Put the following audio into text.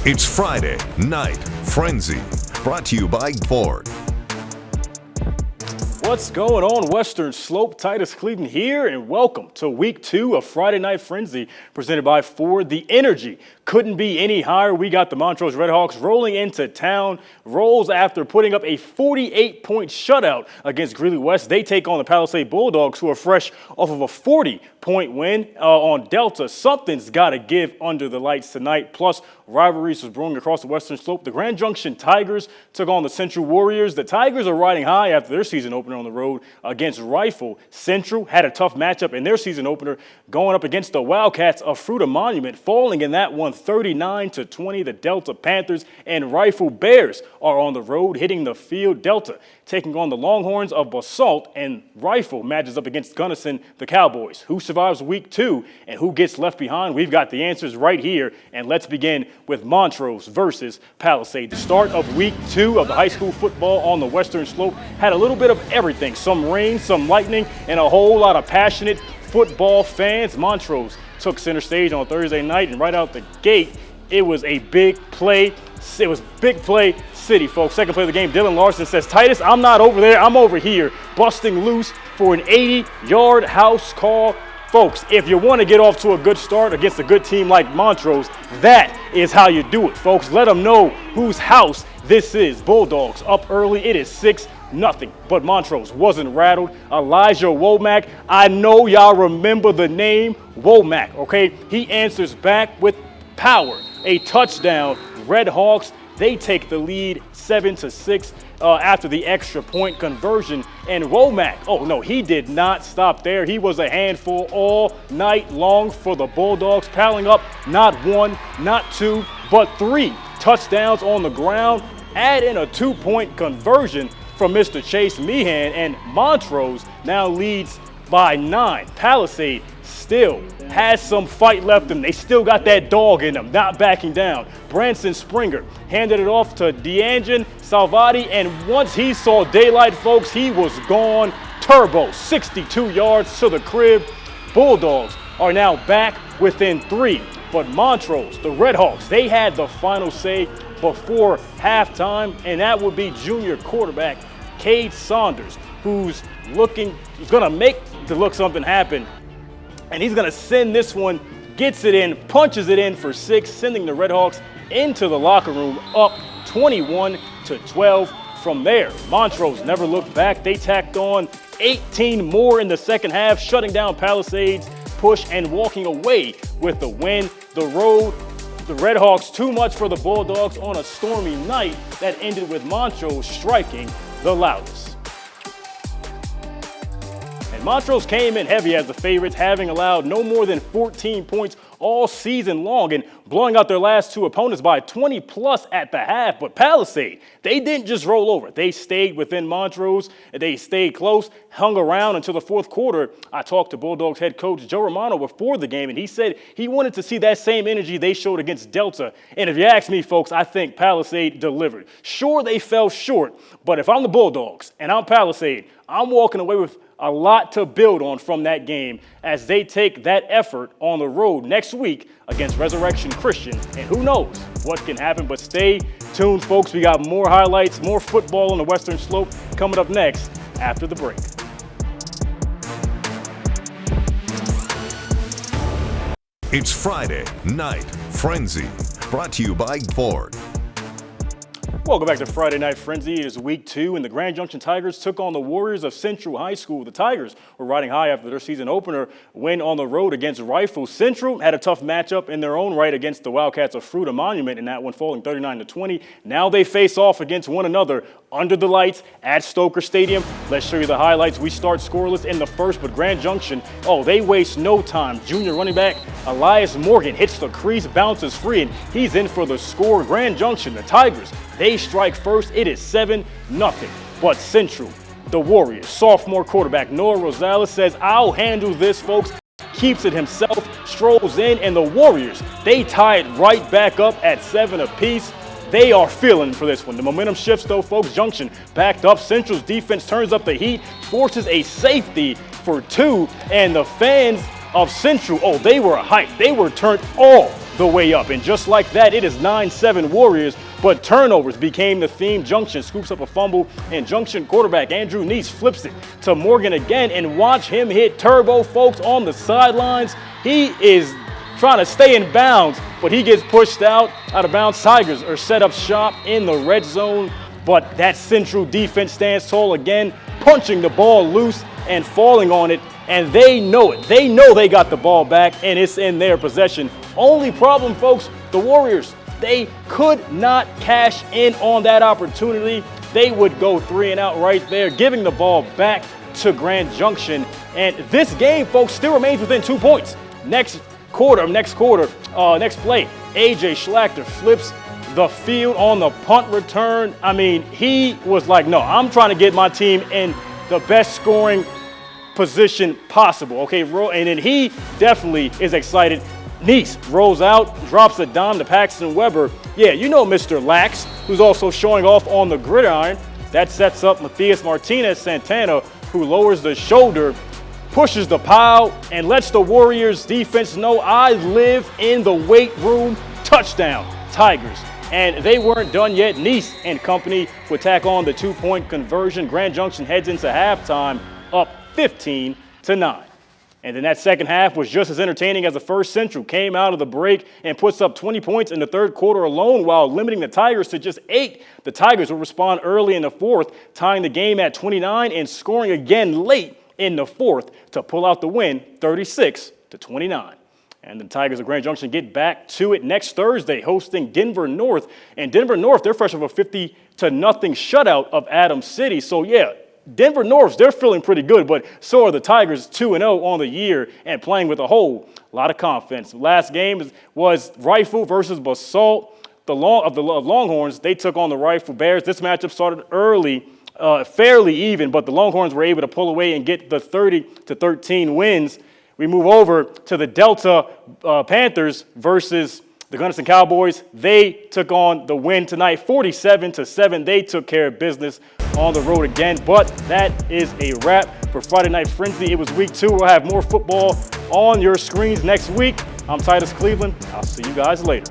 It's Friday Night Frenzy, brought to you by Ford. What's going on, Western Slope? Titus Cleveland here, and welcome to Week 2 of Friday Night Frenzy, presented by Ford. The energy couldn't be any higher. We got the Montrose Redhawks rolling into town. Rolls after putting up a 48-point shutout against Greeley West. They take on the Palisade Bulldogs, who are fresh off of a 40-point win on Delta. Something's got to give under the lights tonight. Plus, rivalries was brewing across the Western Slope. The Grand Junction Tigers took on the Central Warriors. The Tigers are riding high after their season opener on the road against Rifle. Central had a tough matchup in their season opener going up against the Wildcats of Fruita Monument, falling in that one 39-20. The Delta Panthers and Rifle Bears are on the road hitting the field. Delta taking on the Longhorns of Basalt, and Rifle matches up against Gunnison, the Cowboys. Who survives Week 2 and who gets left behind? We've got the answers right here, and let's begin with Montrose versus Palisade. The start of Week 2 of the high school football on the Western Slope had a little bit of everything. Some rain, some lightning, and a whole lot of passionate football fans. Montrose took center stage on Thursday night, and right out the gate, it was a big play. It was big play city, folks. Second play of the game, Dylan Larson says, "Titus, I'm not over there, I'm over here," busting loose for an 80-yard house call. Folks, if you want to get off to a good start against a good team like Montrose, that is how you do it, folks. Let them know whose house this is. Bulldogs up early. It is 6-0, but Montrose wasn't rattled. Elijah Womack, I know y'all remember the name Womack, okay? He answers back with power. A touchdown. Red Hawks, they take the lead 7-6 after the extra point conversion. And Womack, oh no, he did not stop there. He was a handful all night long for the Bulldogs, piling up not one, not two, but 3 touchdowns on the ground. Add in a 2-point conversion from Mr. Chase Meehan, and Montrose now leads by 9. Palisade still has some fight left in them. They still got that dog in them, not backing down. Branson Springer handed it off to Deanjan Salvati, and once he saw daylight, folks, he was gone. Turbo, 62 yards to the crib. Bulldogs are now back within 3, but Montrose, the Redhawks, they had the final say before halftime, and that would be junior quarterback Cade Saunders, who's going to make to look something happen. And he's going to send this one, gets it in, punches it in for 6, sending the Redhawks into the locker room up 21-12. From there, Montrose never looked back. They tacked on 18 more in the second half, shutting down Palisade's push and walking away with the win. The road, the Redhawks, too much for the Bulldogs on a stormy night that ended with Montrose striking the loudest. Montrose came in heavy as the favorites, having allowed no more than 14 points all season long and blowing out their last 2 opponents by 20+ at the half. But Palisade, they didn't just roll over. They stayed within Montrose. They stayed close, hung around until the fourth quarter. I talked to Bulldogs head coach Joe Romano before the game, and he said he wanted to see that same energy they showed against Delta. And if you ask me, folks, I think Palisade delivered. Sure, they fell short, but if I'm the Bulldogs and I'm Palisade, I'm walking away with a lot to build on from that game as they take that effort on the road next week against Resurrection Christian. And who knows what can happen, but stay tuned, folks. We got more highlights, more football on the Western Slope coming up next after the break. It's Friday Night Frenzy, brought to you by Ford. Welcome back to Friday Night Frenzy. It is Week 2, and the Grand Junction Tigers took on the Warriors of Central High School. The Tigers were riding high after their season opener win on the road against Rifle. Central had a tough matchup in their own right against the Wildcats of Fruita Monument, in that one falling 39-20. Now they face off against one another under the lights at Stoker Stadium. Let's show you the highlights. We start scoreless in the first, but Grand Junction, they waste no time. Junior running back Elias Morgan hits the crease, bounces free, and he's in for the score. Grand Junction, the Tigers, they strike first. It is 7-0. But Central, the Warriors, sophomore quarterback Noah Rosales says, "I'll handle this," folks. Keeps it himself, strolls in, and the Warriors, they tie it right back up at 7 apiece. They are feeling for this one. The momentum shifts, though, folks. Junction backed up. Central's defense turns up the heat, forces a safety for 2, and the fans of Central, they were hyped. They were turned all the way up. And just like that, it is 9-7 Warriors, but turnovers became the theme. Junction scoops up a fumble, and Junction quarterback Andrew Neese flips it to Morgan again, and watch him hit turbo, folks, on the sidelines. He is trying to stay in bounds, but he gets pushed out of bounds. Tigers are set up shop in the red zone, but that Central defense stands tall again, punching the ball loose and falling on it, and they know it. They know they got the ball back, and it's in their possession. Only problem, folks, the Warriors, they could not cash in on that opportunity. They would go 3 and out right there, giving the ball back to Grand Junction. And this game, folks, still remains within 2 points. Next play, A.J. Schlachter flips the field on the punt return. I mean, he was like, no, I'm trying to get my team in the best scoring position possible. Okay, and then he definitely is excited. Neese rolls out, drops the dime to Paxton Weber. Yeah, you know Mr. Lax, who's also showing off on the gridiron. That sets up Matthias Martinez Santana, who lowers the shoulder, pushes the pile, and lets the Warriors defense know, I live in the weight room. Touchdown, Tigers. And they weren't done yet. Neese and company would tack on the 2-point conversion. Grand Junction heads into halftime up 15-9. And then that second half was just as entertaining as the first. Central came out of the break and puts up 20 points in the third quarter alone while limiting the Tigers to just 8. The Tigers would respond early in the fourth, tying the game at 29 and scoring again late in the fourth to pull out the win 36-29. And the Tigers of Grand Junction get back to it next Thursday, hosting Denver North. And Denver North, they're fresh off a 50-0 shutout of Adams City. So, yeah, Denver North, they're feeling pretty good, but so are the Tigers, 2-0 on the year and playing with a whole lot of confidence. Last game was Rifle versus Basalt. The Longhorns, they took on the Rifle Bears. This matchup started early, fairly even, but the Longhorns were able to pull away and get the 30-13 wins. We move over to the Delta Panthers versus the Gunnison Cowboys. They took on the win tonight, 47-7. They took care of business on the road again. But that is a wrap for Friday Night Frenzy. It was week 2. We'll have more football on your screens next week. I'm Titus Cleveland. I'll see you guys later.